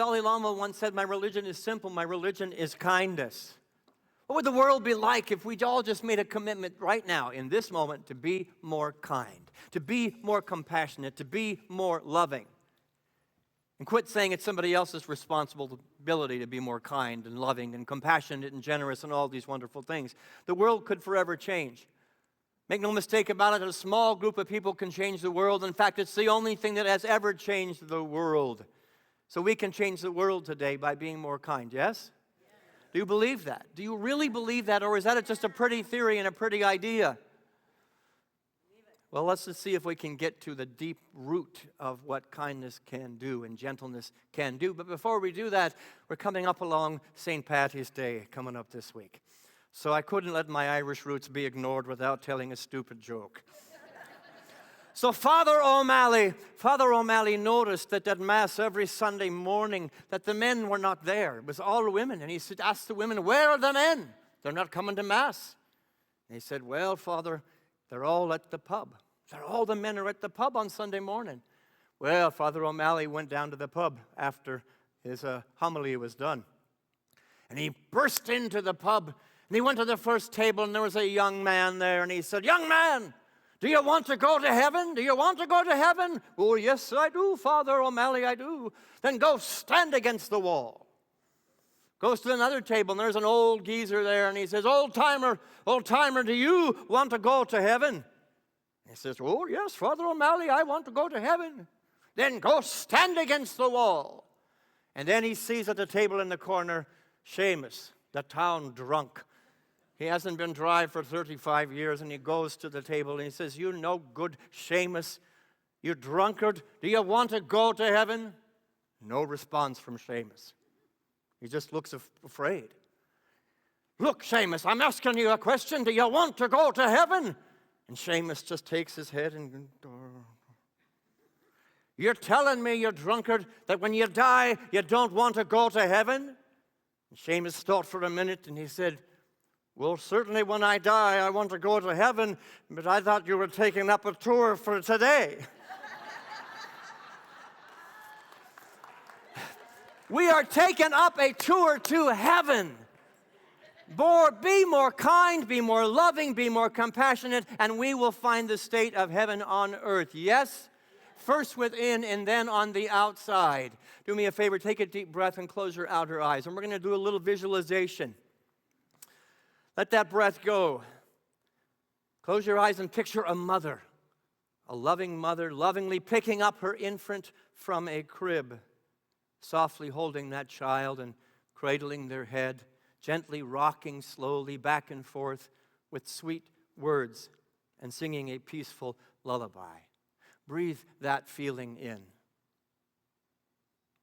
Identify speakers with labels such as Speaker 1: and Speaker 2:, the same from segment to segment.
Speaker 1: Dalai Lama once said, "My religion is simple. My religion is kindness." What would the world be like if we all just made a commitment right now, in this moment, to be more kind, to be more compassionate, to be more loving? And quit saying it's somebody else's responsibility to be more kind and loving and compassionate and generous and all these wonderful things. The world could forever change. Make no mistake about it, a small group of people can change the world. In fact, it's the only thing that has ever changed the world. So we can change the world today by being more kind, yes? Do you believe that? Do you really believe that, or is that just a pretty theory and a pretty idea? Well, let's just see if we can get to the deep root of what kindness can do and gentleness can do. But before we do that, we're coming up along St. Patty's Day coming up this week. So I couldn't let my Irish roots be ignored without telling a stupid joke. So Father O'Malley noticed that at Mass every Sunday morning that the men were not there. It was all women. And he asked the women, "Where are the men? They're not coming to Mass." And he said, "Well, Father, they're all at the pub." All the men are at the pub on Sunday morning. Well, Father O'Malley went down to the pub after his homily was done. And he burst into the pub, and he went to the first table, and there was a young man there, and he said, "Young man, do you want to go to heaven? Do you want to go to heaven?" "Oh, yes, I do, Father O'Malley, I do." "Then go stand against the wall." Goes to another table, and there's an old geezer there, and he says, old timer, do you want to go to heaven?" He says, "Oh, yes, Father O'Malley, I want to go to heaven." "Then go stand against the wall." And then he sees at the table in the corner, Seamus, the town drunk. He hasn't been dry for 35 years, and he goes to the table and he says, "You no good Seamus, you drunkard, do you want to go to heaven?" No response from Seamus. He just looks afraid. "Look, Seamus, I'm asking you a question. Do you want to go to heaven?" And Seamus just takes his head and, "You're telling me, you drunkard, that when you die, you don't want to go to heaven?" And Seamus thought for a minute, and he said, "Well, certainly when I die, I want to go to heaven, but I thought you were taking up a tour for today." We are taking up a tour to heaven. Be more kind, be more loving, be more compassionate, and we will find the state of heaven on earth. Yes? First within and then on the outside. Do me a favor, take a deep breath and close your outer eyes. And we're going to do a little visualization. Let that breath go. Close your eyes and picture a mother, a loving mother, lovingly picking up her infant from a crib, softly holding that child and cradling their head, gently rocking slowly back and forth with sweet words and singing a peaceful lullaby. Breathe that feeling in.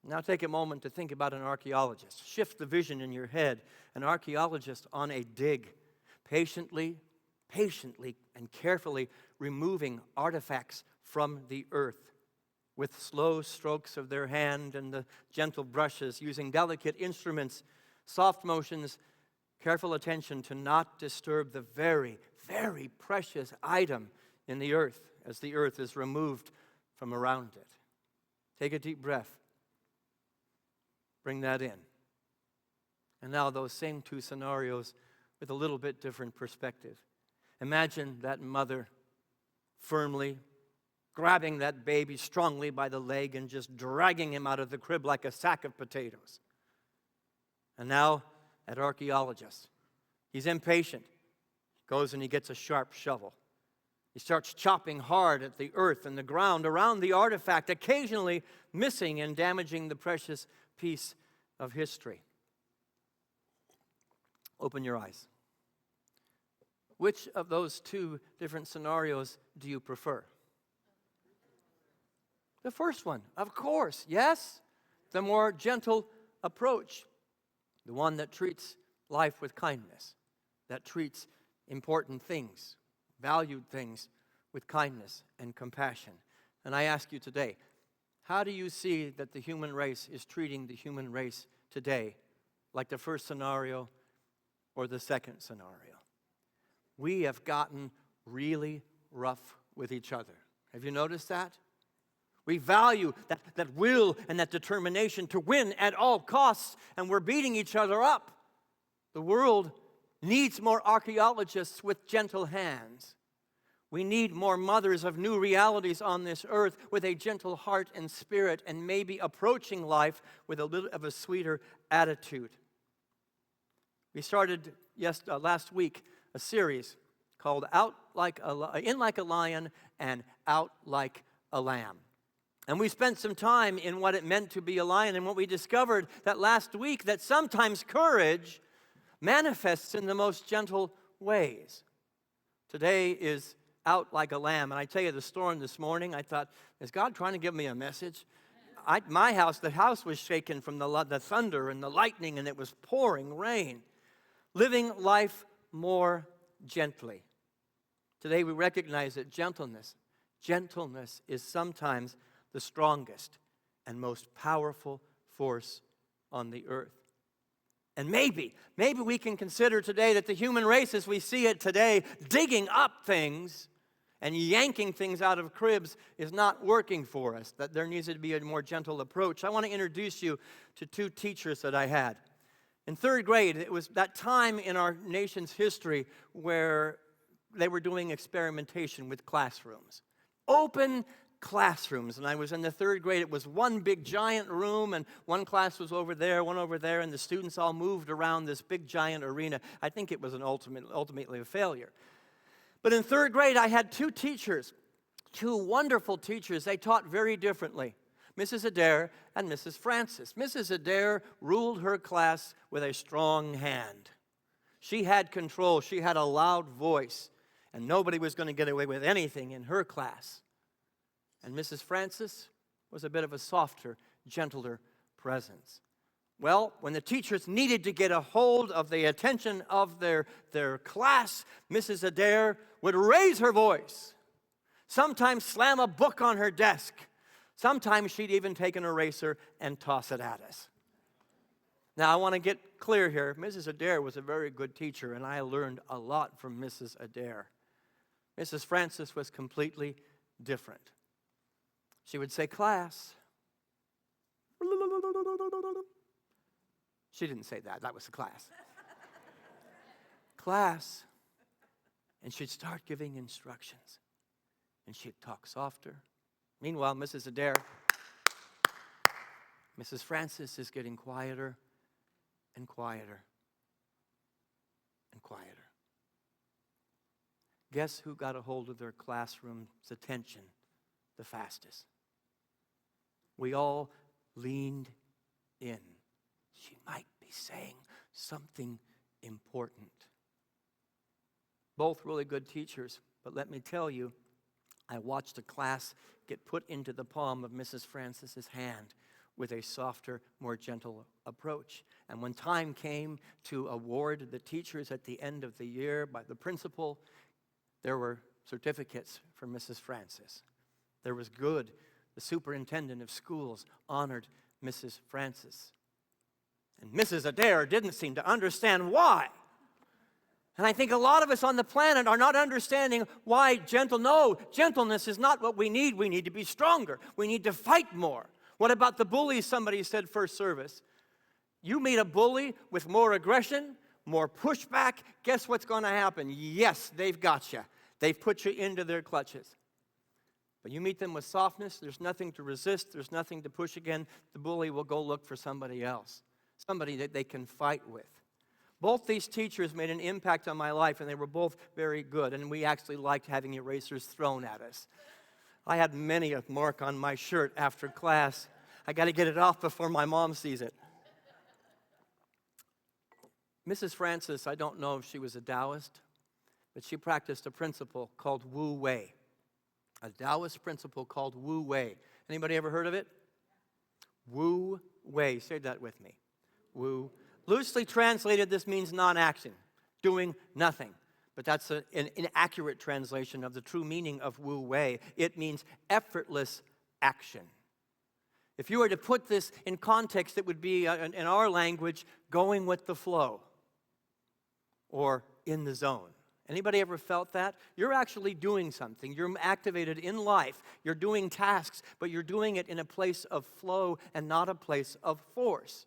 Speaker 1: Now take a moment to think about an archaeologist. Shift the vision in your head. An archaeologist on a dig, patiently and carefully removing artifacts from the earth with slow strokes of their hand and the gentle brushes, using delicate instruments, soft motions, careful attention to not disturb the very, very precious item in the earth as the earth is removed from around it. Take a deep breath. Bring that in. And now those same two scenarios with a little bit different perspective. Imagine that mother firmly grabbing that baby strongly by the leg and just dragging him out of the crib like a sack of potatoes. And now, that archaeologist, he's impatient. He goes and he gets a sharp shovel. He starts chopping hard at the earth and the ground around the artifact, occasionally missing and damaging the precious piece of history. Open your eyes. Which of those two different scenarios do you prefer? The first one, of course, yes. The more gentle approach. The one that treats life with kindness, that treats important things, valued things with kindness and compassion. And I ask you today, how do you see that the human race is treating the human race today, like the first scenario or the second scenario? We have gotten really rough with each other. Have you noticed that? We value that will and that determination to win at all costs, and we're beating each other up. The world needs more archaeologists with gentle hands. We need more mothers of new realities on this earth with a gentle heart and spirit, and maybe approaching life with a little of a sweeter attitude. We started last week a series called In Like a Lion and Out Like a Lamb. And we spent some time in what it meant to be a lion, and what we discovered that last week, that sometimes courage manifests in the most gentle ways. Today is Out Like a Lamb. And I tell you, the storm this morning, I thought, is God trying to give me a message? The house was shaken from the thunder and the lightning, and it was pouring rain. Living life more gently. Today we recognize that gentleness is sometimes the strongest and most powerful force on the earth. And maybe we can consider today that the human race as we see it today, digging up things and yanking things out of cribs, is not working for us, that there needs to be a more gentle approach. I want to introduce you to two teachers that I had. In third grade, it was that time in our nation's history where they were doing experimentation with classrooms. Open classrooms. And I was in the third grade. It was one big giant room, and one class was over there, one over there, and the students all moved around this big giant arena. I think it was ultimately a failure. But in third grade, I had two teachers, two wonderful teachers. They taught very differently. Mrs. Adair and Mrs. Francis. Mrs. Adair ruled her class with a strong hand. She had control. She had a loud voice, and nobody was going to get away with anything in her class. And Mrs. Francis was a bit of a softer, gentler presence. Well, when the teachers needed to get a hold of the attention of their class, Mrs. Adair would raise her voice, sometimes slam a book on her desk. Sometimes she'd even take an eraser and toss it at us. Now, I want to get clear here. Mrs. Adair was a very good teacher, and I learned a lot from Mrs. Adair. Mrs. Francis was completely different. She would say, "Class." She didn't say that. That was the class. "Class." And she'd start giving instructions. And she'd talk softer. Meanwhile, Mrs. Adair, Mrs. Francis is getting quieter and quieter and quieter. Guess who got a hold of their classroom's attention the fastest? We all leaned in. She might be saying something important. Both really good teachers, but let me tell you, I watched a class get put into the palm of Mrs. Francis's hand with a softer, more gentle approach. And when time came to award the teachers at the end of the year by the principal, there were certificates for Mrs. Francis. There was good. The superintendent of schools honored Mrs. Francis. And Mrs. Adair didn't seem to understand why. And I think a lot of us on the planet are not understanding why gentleness is not what we need. We need to be stronger. We need to fight more. What about the bullies? Somebody said first service. You meet a bully with more aggression, more pushback, guess what's going to happen? Yes, they've got you. They've put you into their clutches. But you meet them with softness, there's nothing to resist, there's nothing to push again. The bully will go look for somebody else, somebody that they can fight with. Both these teachers made an impact on my life, and they were both very good, and we actually liked having erasers thrown at us. I had many a mark on my shirt after class. I got to get it off before my mom sees it. Mrs. Francis, I don't know if she was a Taoist, but she practiced a principle called Wu Wei. A Taoist principle called Wu Wei. Anybody ever heard of it? Wu Wei. Say that with me. Wu. Loosely translated, this means non-action, doing nothing. But that's an inaccurate translation of the true meaning of Wu Wei. It means effortless action. If you were to put this in context, it would be, in our language, going with the flow or in the zone. Anybody ever felt that? You're actually doing something. You're activated in life. You're doing tasks, but you're doing it in a place of flow and not a place of force.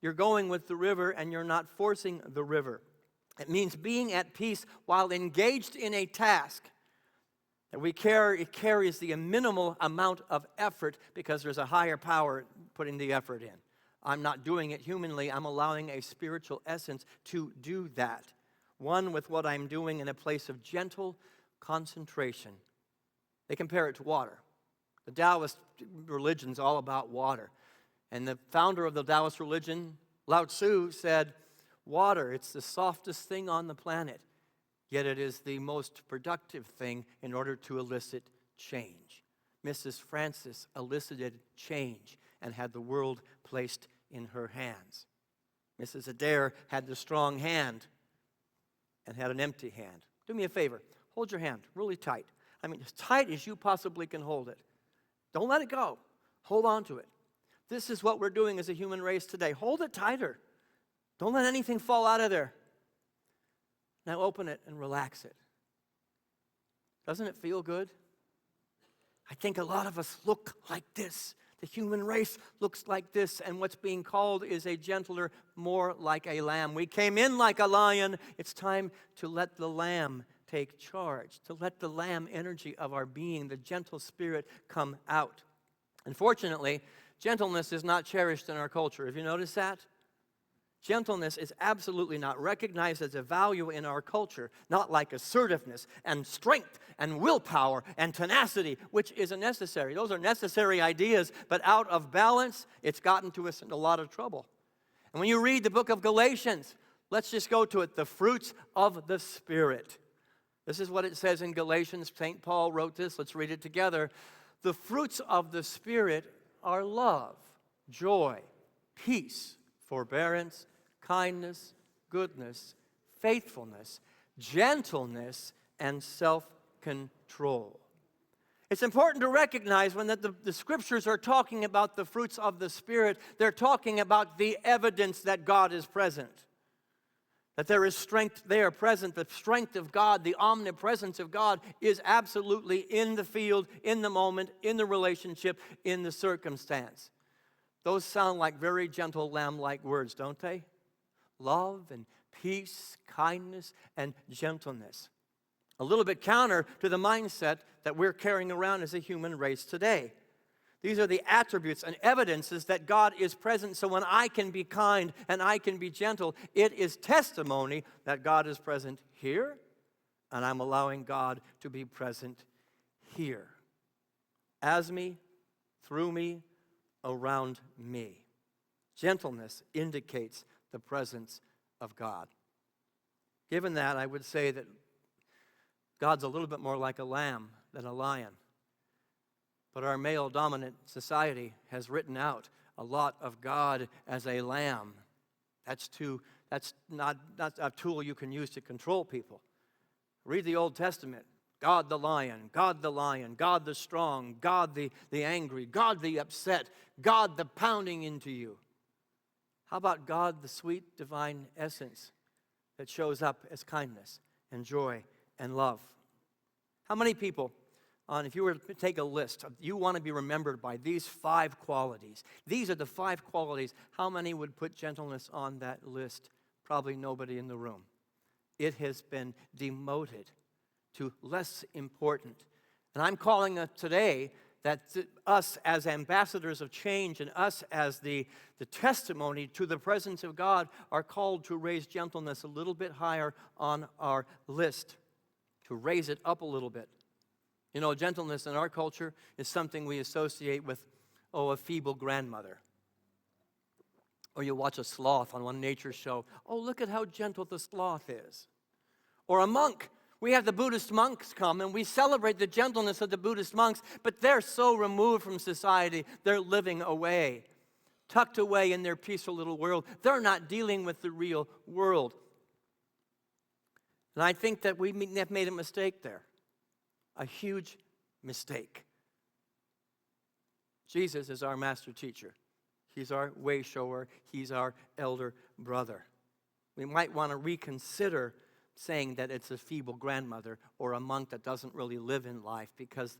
Speaker 1: You're going with the river and you're not forcing the river. It means being at peace while engaged in a task. That it carries the minimal amount of effort because there's a higher power putting the effort in. I'm not doing it humanly. I'm allowing a spiritual essence to do that. One with what I'm doing in a place of gentle concentration. They compare it to water. The Taoist religion's all about water. And the founder of the Taoist religion, Lao Tzu, said, water, it's the softest thing on the planet, yet it is the most productive thing in order to elicit change. Mrs. Francis elicited change and had the world placed in her hands. Mrs. Adair had the strong hand and had an empty hand. Do me a favor. Hold your hand really tight. I mean, as tight as you possibly can hold it. Don't let it go. Hold on to it. This is what we're doing as a human race today. Hold it tighter. Don't let anything fall out of there. Now open it and relax it. Doesn't it feel good? I think a lot of us look like this. The human race looks like this, and what's being called is a gentler, more like a lamb. We came in like a lion. It's time to let the lamb take charge, to let the lamb energy of our being, the gentle spirit, come out. Unfortunately, gentleness is not cherished in our culture. Have you noticed that? Gentleness is absolutely not recognized as a value in our culture, not like assertiveness and strength and willpower and tenacity, which is necessary. Those are necessary ideas, but out of balance, it's gotten to us in a lot of trouble. And when you read the book of Galatians, let's just go to it, the fruits of the Spirit. This is what it says in Galatians. St. Paul wrote this. Let's read it together. The fruits of the Spirit are love, joy, peace, forbearance, kindness, goodness, faithfulness, gentleness, and self-control. It's important to recognize when the scriptures are talking about the fruits of the Spirit, they're talking about the evidence that God is present. That there is strength there present. The strength of God, the omnipresence of God is absolutely in the field, in the moment, in the relationship, in the circumstance. Those sound like very gentle lamb-like words, don't they? Love and peace, kindness, and gentleness. A little bit counter to the mindset that we're carrying around as a human race today. These are the attributes and evidences that God is present. So when I can be kind and I can be gentle, it is testimony that God is present here, and I'm allowing God to be present here. As me, through me, around me. Gentleness indicates the presence of God. Given that, I would say that God's a little bit more like a lamb than a lion. But our male-dominant society has written out a lot of God as a lamb. That's not a tool you can use to control people. Read the Old Testament. God the lion, God the strong, God the angry, God the upset, God the pounding into you. How about God, the sweet divine essence that shows up as kindness and joy and love? How many people, if you were to take a list, you want to be remembered by these 5 qualities. These are the 5 qualities. How many would put gentleness on that list? Probably nobody in the room. It has been demoted to less important. And I'm calling it today that us as ambassadors of change and us as the testimony to the presence of God are called to raise gentleness a little bit higher on our list, to raise it up a little bit. You know, gentleness in our culture is something we associate with, a feeble grandmother. Or you watch a sloth on one nature show. Oh, look at how gentle the sloth is. Or a monk. We have the Buddhist monks come, and we celebrate the gentleness of the Buddhist monks, but they're so removed from society, they're living away, tucked away in their peaceful little world. They're not dealing with the real world. And I think that we have made a mistake there, a huge mistake. Jesus is our master teacher. He's our way shower. He's our elder brother. We might want to reconsider saying that it's a feeble grandmother or a monk that doesn't really live in life, because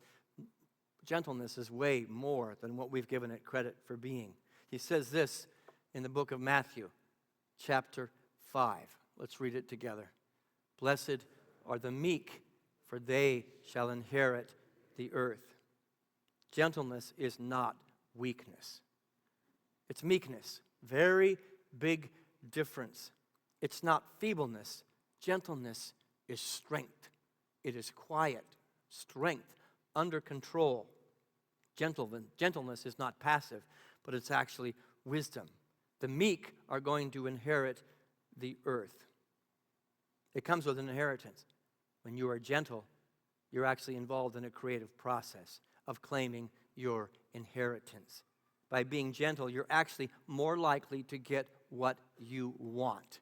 Speaker 1: gentleness is way more than what we've given it credit for being. He says this in the book of Matthew, chapter 5. Let's read it together. Blessed are the meek, for they shall inherit the earth. Gentleness is not weakness. It's meekness. Very big difference. It's not feebleness. Gentleness is strength. It is quiet, strength, under control. Gentleness is not passive, but it's actually wisdom. The meek are going to inherit the earth. It comes with an inheritance. When you are gentle, you're actually involved in a creative process of claiming your inheritance. By being gentle, you're actually more likely to get what you want.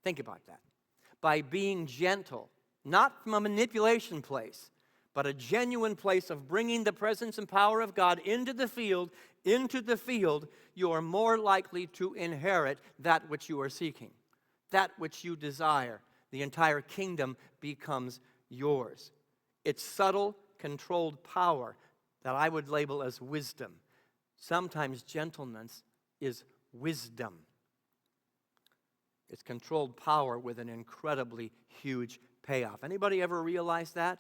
Speaker 1: Think about that. By being gentle, not from a manipulation place, but a genuine place of bringing the presence and power of God into the field, you are more likely to inherit that which you are seeking, that which you desire. The entire kingdom becomes yours. It's subtle, controlled power that I would label as wisdom. Sometimes gentleness is wisdom. It's controlled power with an incredibly huge payoff. Anybody ever realize that?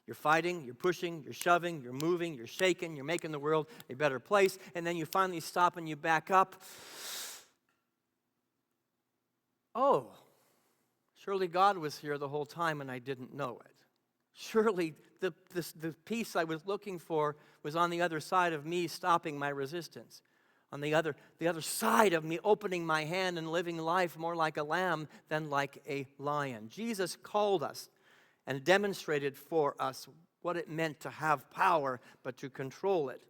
Speaker 1: You're fighting, you're pushing, you're shoving, you're moving, you're shaking, you're making the world a better place, and then you finally stop and you back up. Oh, surely God was here the whole time and I didn't know it. Surely the peace I was looking for was on the other side of me stopping my resistance. On the other side of me opening my hand and living life more like a lamb than like a lion. Jesus called us and demonstrated for us what it meant to have power, but to control it.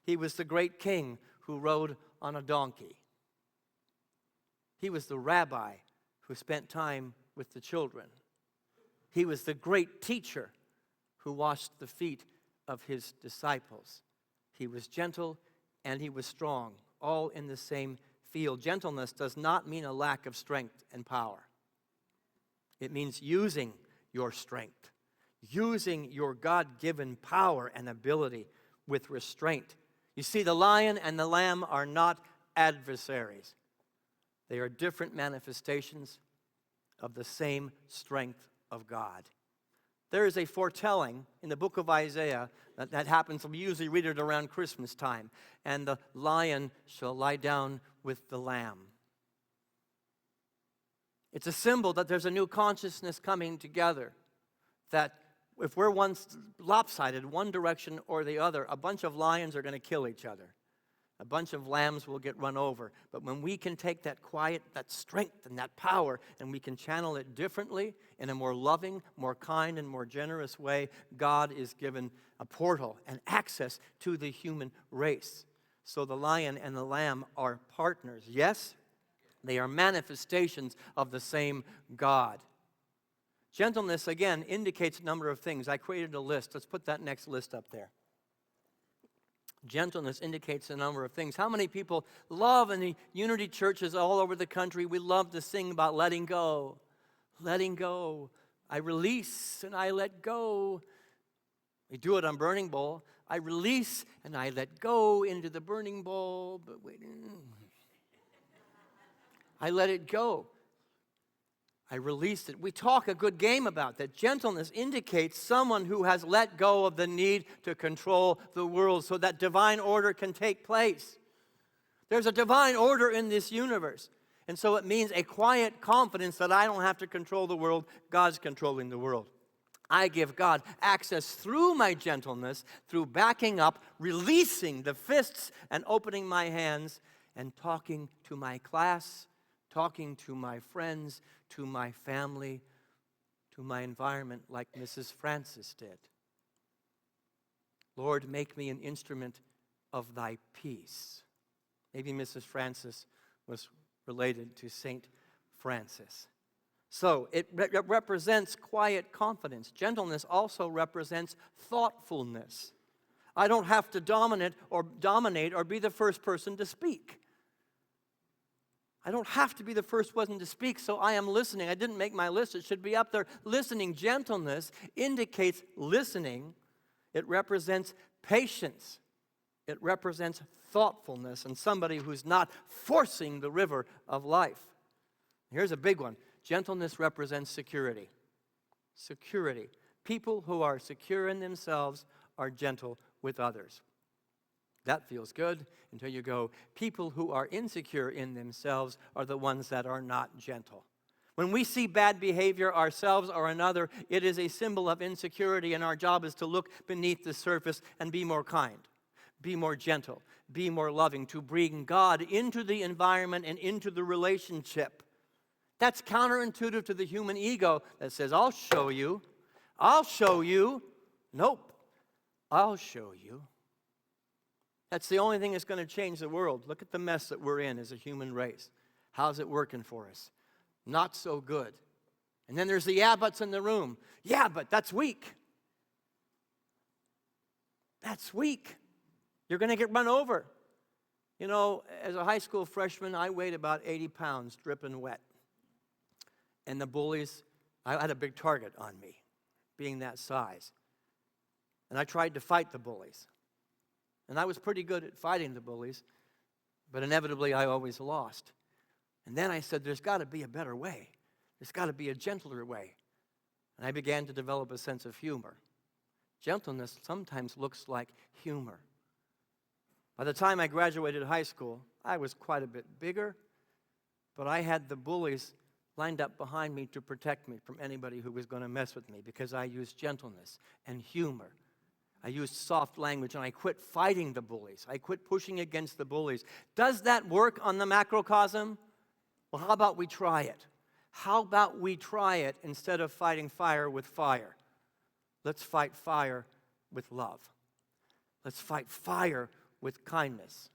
Speaker 1: He was the great king who rode on a donkey. He was the rabbi who spent time with the children. He was the great teacher who washed the feet of his disciples. He was gentle and he was strong, all in the same field. Gentleness does not mean a lack of strength and power. It means using your strength, using your God-given power and ability with restraint. You see, the lion and the lamb are not adversaries. They are different manifestations of the same strength of God. There is a foretelling in the book of Isaiah that happens. We usually read it around Christmas time. And the lion shall lie down with the lamb. It's a symbol that there's a new consciousness coming together. That if we're lopsided, one direction or the other, a bunch of lions are going to kill each other. A bunch of lambs will get run over. But when we can take that quiet, that strength and that power, and we can channel it differently in a more loving, more kind, and more generous way, God is given a portal and access to the human race. So the lion and the lamb are partners. Yes, they are manifestations of the same God. Gentleness, again, indicates a number of things. I created a list. Let's put that next list up there. Gentleness indicates a number of things. How many people love in the unity churches all over the country? We love to sing about letting go. Letting go. I release and I let go. We do it on Burning Bowl. I release and I let go into the burning bowl. But wait. I let it go. I released it. We talk a good game about that. Gentleness indicates someone who has let go of the need to control the world so that divine order can take place. There's a divine order in this universe. And so it means a quiet confidence that I don't have to control the world. God's controlling the world. I give God access through my gentleness, through backing up, releasing the fists and opening my hands and talking to my class, talking to my friends, to my family, to my environment like Mrs. Francis did. Lord, make me an instrument of thy peace. Maybe Mrs. Francis was related to Saint Francis. So it represents quiet confidence. Gentleness also represents thoughtfulness. I don't have to dominate or be the first person to speak. I don't have to be the first one to speak, so I am listening. I didn't make my list. It should be up there. Listening. Gentleness indicates listening. It represents patience. It represents thoughtfulness and somebody who's not forcing the river of life. Here's a big one. Gentleness represents security. Security. People who are secure in themselves are gentle with others. That feels good until you go, people who are insecure in themselves are the ones that are not gentle. When we see bad behavior ourselves or another, it is a symbol of insecurity, and our job is to look beneath the surface and be more kind, be more gentle, be more loving, to bring God into the environment and into the relationship. That's counterintuitive to the human ego that says, I'll show you. I'll show you. Nope. I'll show you. That's the only thing that's going to change the world. Look at the mess that we're in as a human race. How's it working for us? Not so good. And then there's the yeah buts in the room. Yeah, but that's weak. That's weak. You're going to get run over. You know, as a high school freshman, I weighed about 80 pounds, dripping wet. And the bullies, I had a big target on me, being that size. And I tried to fight the bullies. And I was pretty good at fighting the bullies, but inevitably I always lost. And then I said, there's got to be a better way. There's got to be a gentler way. And I began to develop a sense of humor. Gentleness sometimes looks like humor. By the time I graduated high school, I was quite a bit bigger, but I had the bullies lined up behind me to protect me from anybody who was going to mess with me because I used gentleness and humor. I used soft language, and I quit fighting the bullies. I quit pushing against the bullies. Does that work on the macrocosm? Well, how about we try it? How about we try it instead of fighting fire with fire? Let's fight fire with love. Let's fight fire with kindness.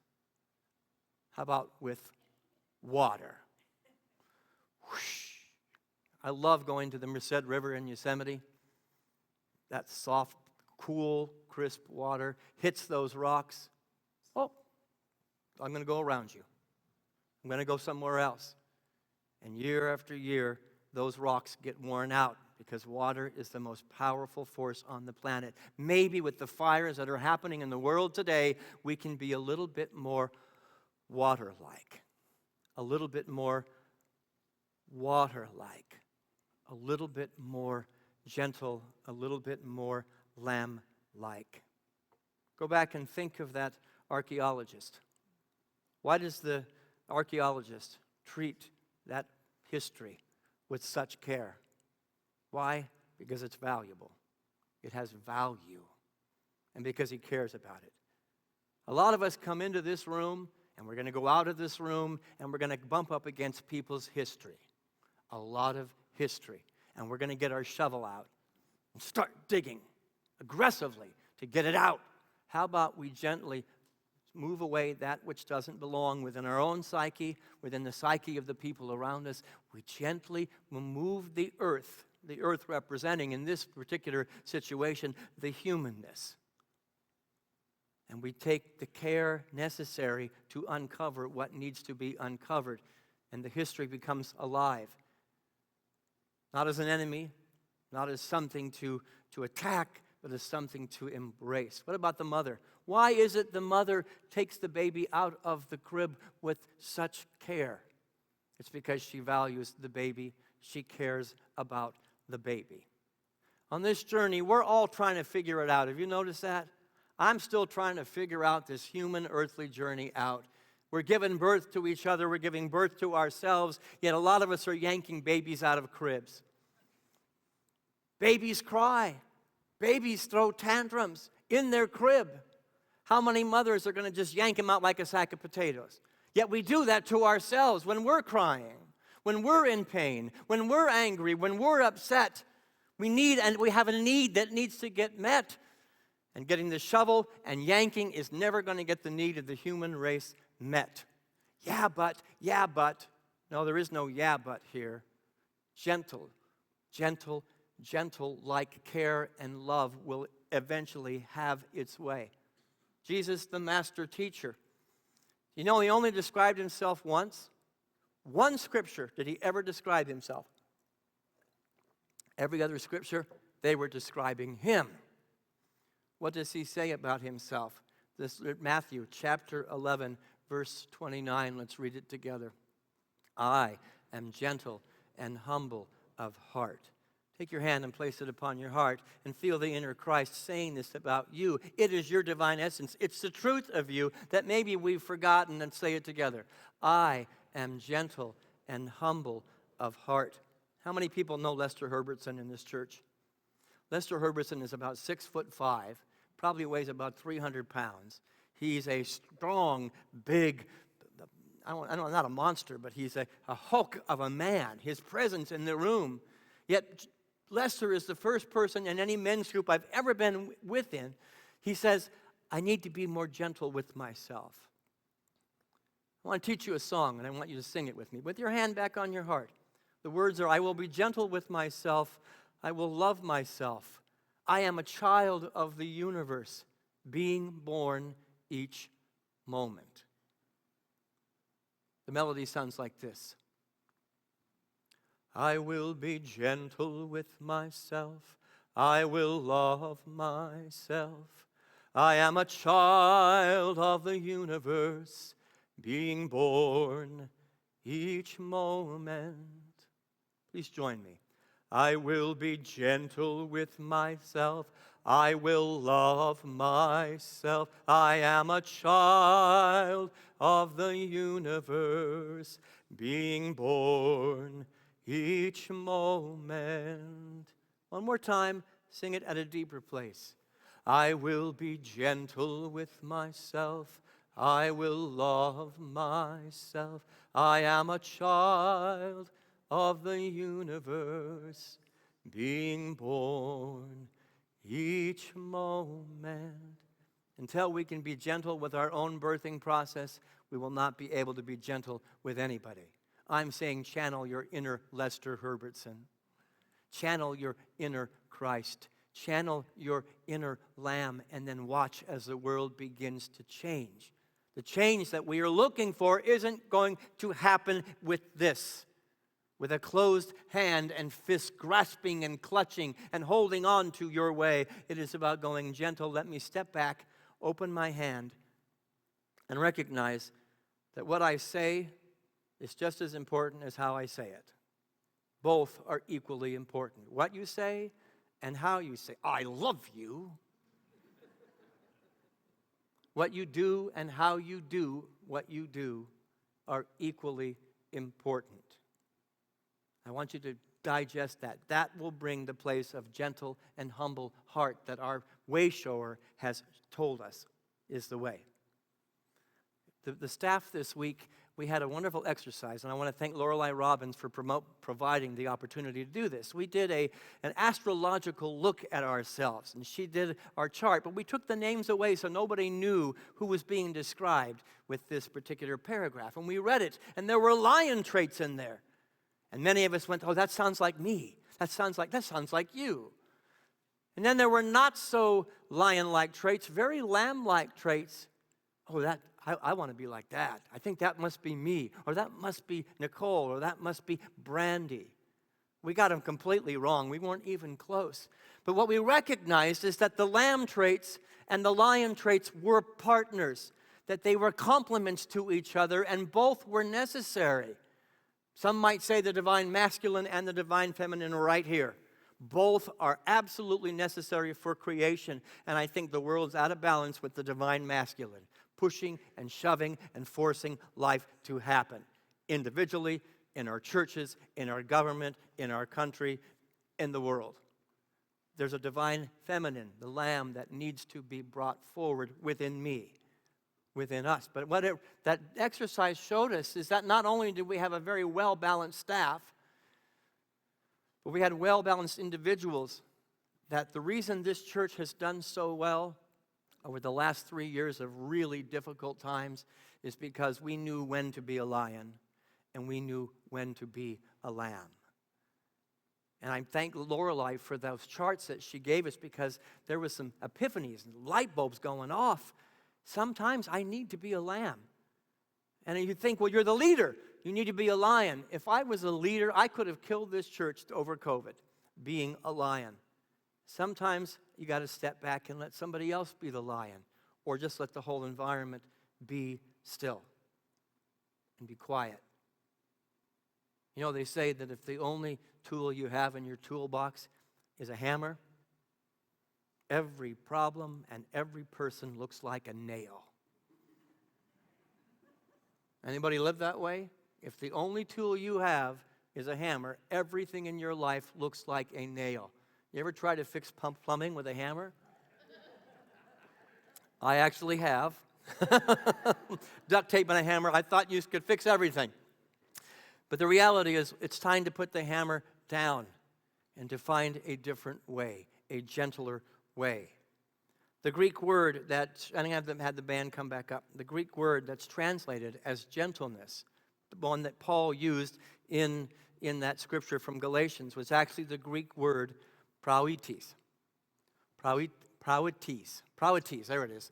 Speaker 1: How about with water? Whoosh. I love going to the Merced River in Yosemite. That soft, cool, crisp water hits those rocks. Oh, I'm going to go around you. I'm going to go somewhere else. And year after year, those rocks get worn out because water is the most powerful force on the planet. Maybe with the fires that are happening in the world today, we can be a little bit more water-like, a little bit more water-like, a little bit more gentle, a little bit more lamb-like. Go back and think of that archaeologist. Why does the archaeologist treat that history with such care? Why? Because it's valuable. It has value. And because he cares about it. A lot of us come into this room, and we're going to go out of this room, and we're going to bump up against people's history. A lot of history. And we're going to get our shovel out and start digging aggressively to get it out. How about we gently move away that which doesn't belong within our own psyche, within the psyche of the people around us? We gently remove the earth representing, in this particular situation, the humanness. And we take the care necessary to uncover what needs to be uncovered. And the history becomes alive. Not as an enemy, not as something to attack, but as something to embrace. What about the mother? Why is it the mother takes the baby out of the crib with such care? It's because she values the baby. She cares about the baby. On this journey, we're all trying to figure it out. Have you noticed that? I'm still trying to figure out this human earthly journey out. We're giving birth to each other. We're giving birth to ourselves. Yet a lot of us are yanking babies out of cribs. Babies cry. Babies throw tantrums in their crib. How many mothers are going to just yank them out like a sack of potatoes? Yet we do that to ourselves when we're crying, when we're in pain, when we're angry, when we're upset. We have a need that needs to get met. And getting the shovel and yanking is never going to get the need of the human race met. Yeah, but. No, there is no yeah, but here. Gentle, like care and love will eventually have its way. Jesus, the master teacher. You know, he only described himself once. one scripture did he ever describe himself. Every other scripture, they were describing him. What does he say about himself? This Matthew chapter 11, verse 29. Let's read it together. I am gentle and humble of heart. Take your hand and place it upon your heart and feel the inner Christ saying this about you. It is your divine essence. It's the truth of you that maybe we've forgotten, and say it together. I am gentle and humble of heart. How many people know Lester Herbertson in this church? Lester Herbertson is about 6'5", probably weighs about 300 pounds. He's a strong, big, I don't not a monster, but he's a hulk of a man. His presence in the room. Yet Lester is the first person in any men's group I've ever been within. He says, I need to be more gentle with myself. I want to teach you a song, and I want you to sing it with me. With your hand back on your heart. The words are, I will be gentle with myself. I will love myself. I am a child of the universe, being born each moment. The melody sounds like this. I will be gentle with myself. I will love myself. I am a child of the universe, being born each moment. Please join me. I will be gentle with myself. I will love myself. I am a child of the universe, being born each moment. One more time, sing it at a deeper place. I will be gentle with myself. I will love myself. I am a child of the universe, being born each moment. Until we can be gentle with our own birthing process, we will not be able to be gentle with anybody. I'm saying channel your inner Lester Herbertson. Channel your inner Christ. Channel your inner Lamb, and then watch as the world begins to change. The change that we are looking for isn't going to happen with this. With a closed hand and fist grasping and clutching and holding on to your way. It is about going gentle. Let me step back, open my hand, and recognize that what I say is just as important as how I say it. Both are equally important. What you say and how you say. I love you. What you do and how you do what you do are equally important. I want you to digest that. That will bring the place of gentle and humble heart that our way shower has told us is the way. The staff this week, we had a wonderful exercise, and I want to thank Lorelei Robbins for providing the opportunity to do this. We did an astrological look at ourselves, and she did our chart, but we took the names away so nobody knew who was being described with this particular paragraph. And we read it, and there were lion traits in there. And many of us went, oh, that sounds like me. That sounds like you. And then there were not so lion-like traits, very lamb-like traits. Oh, I want to be like that. I think that must be me, or that must be Nicole, or that must be Brandy. We got them completely wrong. We weren't even close. But what we recognized is that the lamb traits and the lion traits were partners, that they were complements to each other, and both were necessary. Some might say the divine masculine and the divine feminine are right here. Both are absolutely necessary for creation, and I think the world's out of balance with the divine masculine, pushing and shoving and forcing life to happen, individually, in our churches, in our government, in our country, in the world. There's a divine feminine, the lamb, that needs to be brought forward within me, within us. But what that exercise showed us is that not only did we have a very well-balanced staff, but we had well-balanced individuals, that the reason this church has done so well over the last 3 years of really difficult times is because we knew when to be a lion and we knew when to be a lamb. And I thank Lorelei for those charts that she gave us, because there was some epiphanies and light bulbs going off. Sometimes I need to be a lamb. And you think, well, you're the leader. You need to be a lion. If I was a leader, I could have killed this church over COVID, being a lion. Sometimes you got to step back and let somebody else be the lion, or just let the whole environment be still and be quiet. You know, they say that if the only tool you have in your toolbox is a hammer, every problem and every person looks like a nail. Anybody live that way? If the only tool you have is a hammer, everything in your life looks like a nail. You ever try to fix plumbing with a hammer? I actually have. Duct tape and a hammer. I thought you could fix everything. But the reality is, it's time to put the hammer down and to find a different way, a gentler way. The Greek word that, I think I've had the band come back up, the Greek word that's translated as gentleness, the one that Paul used in that scripture from Galatians, was actually the Greek word praoites. Praoites, there it is.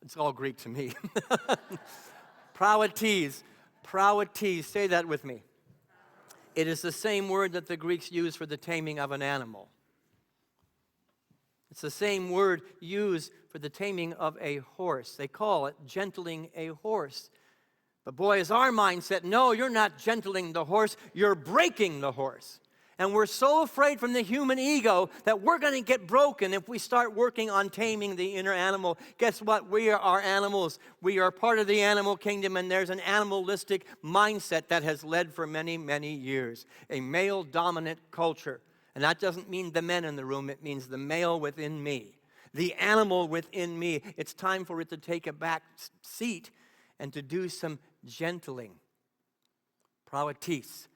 Speaker 1: It's all Greek to me. Praoites, say that with me. It is the same word that the Greeks used for the taming of an animal. It's the same word used for the taming of a horse. They call it gentling a horse. But boy, is our mindset, no, you're not gentling the horse, you're breaking the horse. And we're so afraid from the human ego that we're going to get broken if we start working on taming the inner animal. Guess what? We are animals. We are part of the animal kingdom, and there's an animalistic mindset that has led for many, many years. A male-dominant culture. And that doesn't mean the men in the room. It means the male within me, the animal within me. It's time for it to take a back seat and to do some gentling. Praoites.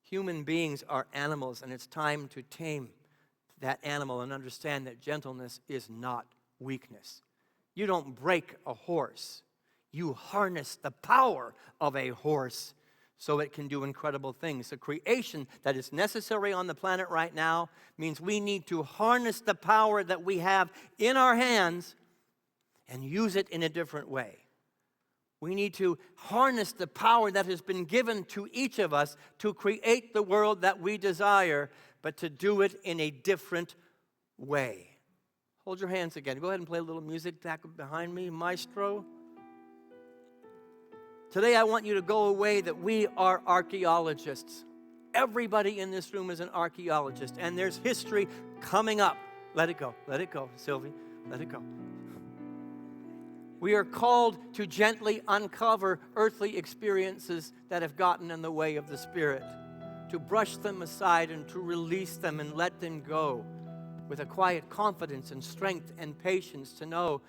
Speaker 1: Human beings are animals, and it's time to tame that animal and understand that gentleness is not weakness. You don't break a horse. You harness the power of a horse so it can do incredible things. The creation that is necessary on the planet right now means we need to harness the power that we have in our hands and use it in a different way. We need to harness the power that has been given to each of us to create the world that we desire, but to do it in a different way. Hold your hands again. Go ahead and play a little music back behind me, maestro. Today I want you to go away that we are archaeologists. Everybody in this room is an archaeologist, and there's history coming up. Let it go, Sylvie, let it go. We are called to gently uncover earthly experiences that have gotten in the way of the Spirit, to brush them aside and to release them and let them go with a quiet confidence and strength and patience to know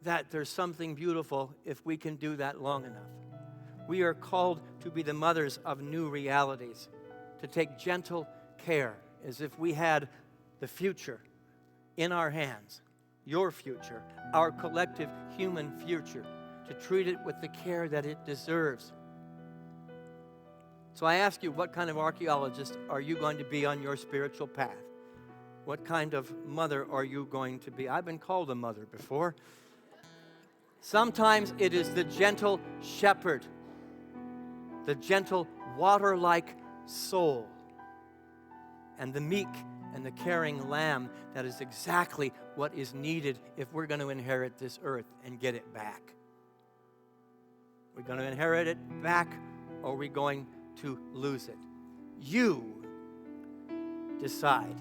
Speaker 1: that there's something beautiful if we can do that long enough. We are called to be the mothers of new realities, to take gentle care as if we had the future in our hands. Your future, our collective human future, to treat it with the care that it deserves. So I ask you, what kind of archaeologist are you going to be on your spiritual path? What kind of mother are you going to be? I've been called a mother before. Sometimes it is the gentle shepherd, the gentle water-like soul, and the meek and the caring lamb that is exactly what is needed if we're going to inherit this earth and get it back. We're going to inherit it back, or we're going to lose it. You decide.